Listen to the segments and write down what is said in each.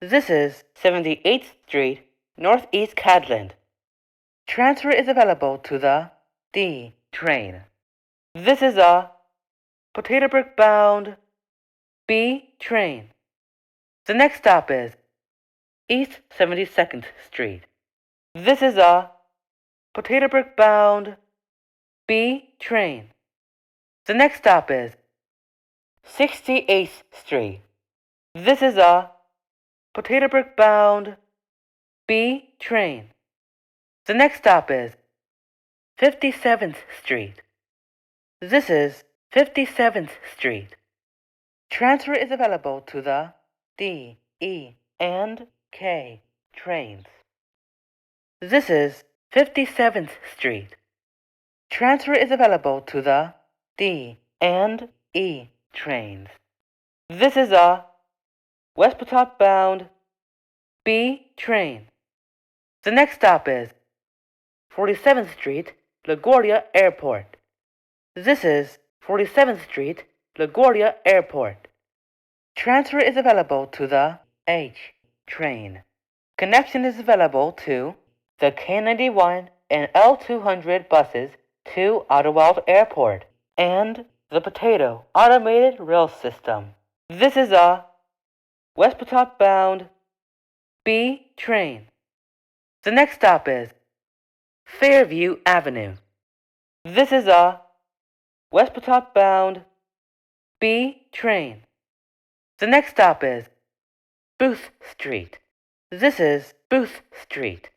This is 78th Street, Northeast Cadland. Transfer is available to the D train. This is a Potato Brick bound B train. The next stop is East 72nd Street. This is a Potato Brick bound B train. The next stop is 68th Street. This is a Potato Brick bound B train. The next stop is 57th Street. This is 57th Street. Transfer is available to the D, E, and K trains. This is 57th Street. Transfer is available to the D and E trains. This is a West Patap bound B train. The next stop is 47th Street, LaGuardia Airport. This is 47th Street, LaGuardia Airport. Transfer is available to the H train. Connection is available to the K91 and L200 buses to Ottawa Airport and the Potato Automated Rail System. This is a West Patap bound B train. The next stop is Fairview Avenue. This is a West Patap bound B train. The next stop is Booth Street. This is Booth Street.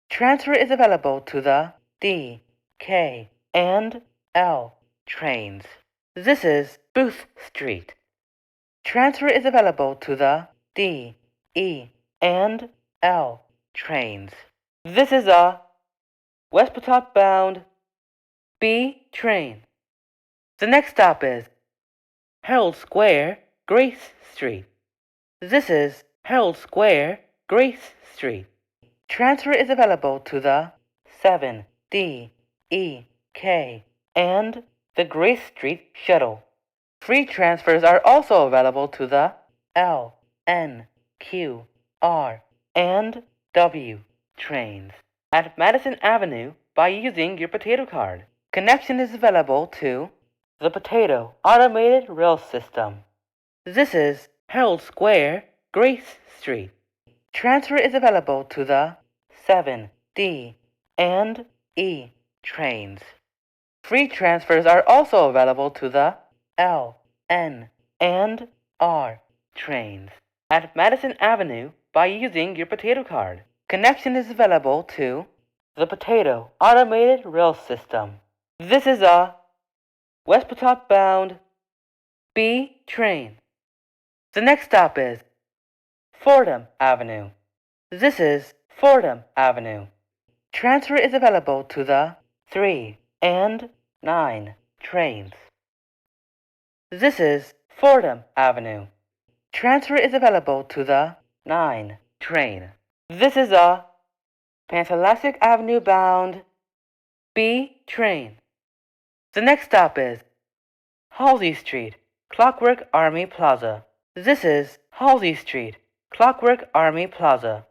Transfer is available to the D, K, and L trains. This is Booth Street. Transfer is available to the D, E, and L trains. This is a West Patap bound B train. The next stop is Herald Square, Grace Street. This is Herald Square, Grace Street. Transfer is available to the 7, D, E, K, and the Grace Street Shuttle. Free transfers are also available to the L, N, Q, R, and W trains at Madison Avenue by using your potato card. Connection is available to the Potato Automated Rail System. This is Herald Square, Grace Street. Transfer is available to the 7, D, and E trains. Free transfers are also available to the L, N, and R trains at Madison Avenue by using your potato card. Connection is available to the Potato Automated Rail System. This is a West Patap bound B train. The next stop is Fordham Avenue. This is Fordham Avenue. Transfer is available to the 3 and 9 trains. This is Fordham Avenue. Transfer is available to the 9 train. This is a Pantalassic Avenue bound B train. The next stop is Halsey Street, Clockwork Army Plaza. This is Halsey Street, Clockwork Army Plaza.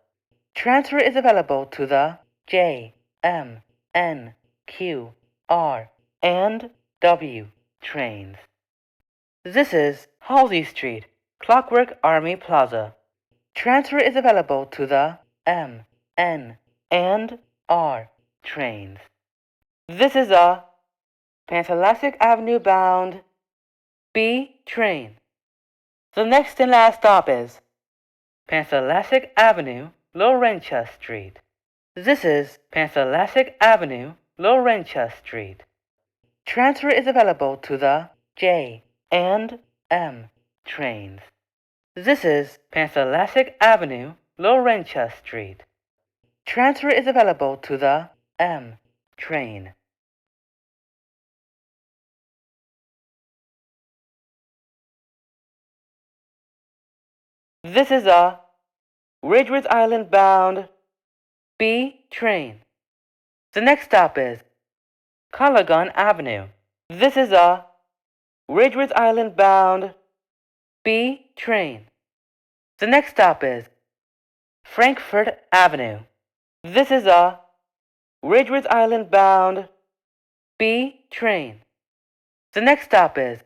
Transfer is available to the J, M, N, Q, R, and W trains. This is Halsey Street, Clockwork Army Plaza. Transfer is available to the M, N, and R trains. This is a Pantalassic Avenue bound B train. The next and last stop is Pantalassic Avenue, Laurentia Street. This is Pantalassic Avenue, Laurentia Street. Transfer is available to the J and M trains. This is Pantalassic Avenue, Laurentia Street. Transfer is available to the M train. This is a Ridgeworth Island bound B train. The next stop is Cologan Avenue. This is a Ridgeworth Island bound B train. The next stop is Frankfurt Avenue. This is a Ridgeworth Island bound B train. The next stop is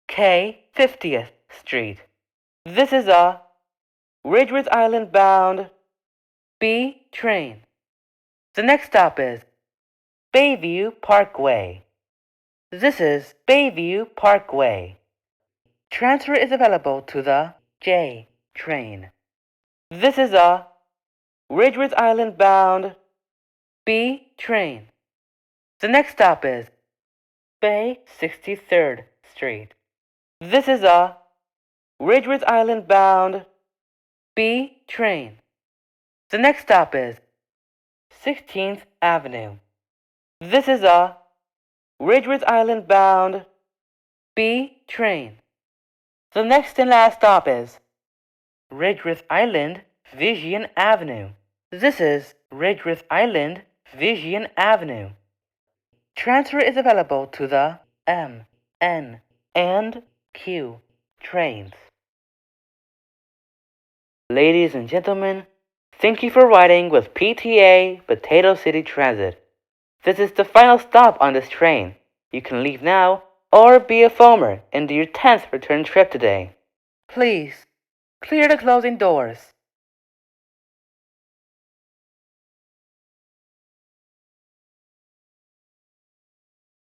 K50th Street. This is a Ridgeworth Island bound B train. The next stop is Bayview Parkway. This is Bayview Parkway. Transfer is available to the J train. This is a Ridgeworth Island bound B train. The next stop is Bay 63rd Street. This is a Ridgeworth Island bound B train. The next stop is 16th Avenue. This is a Ridgeworth Island bound B train. The next and last stop is Ridgeworth Island Vision Avenue. This is Ridgeworth Island Vision Avenue. Transfer is available to the M, N, and Q trains. Ladies and gentlemen, thank you for riding with PTA Potato City Transit. This is the final stop on this train. You can leave now or be a foamer and do your 10th return trip today. Please, clear the closing doors.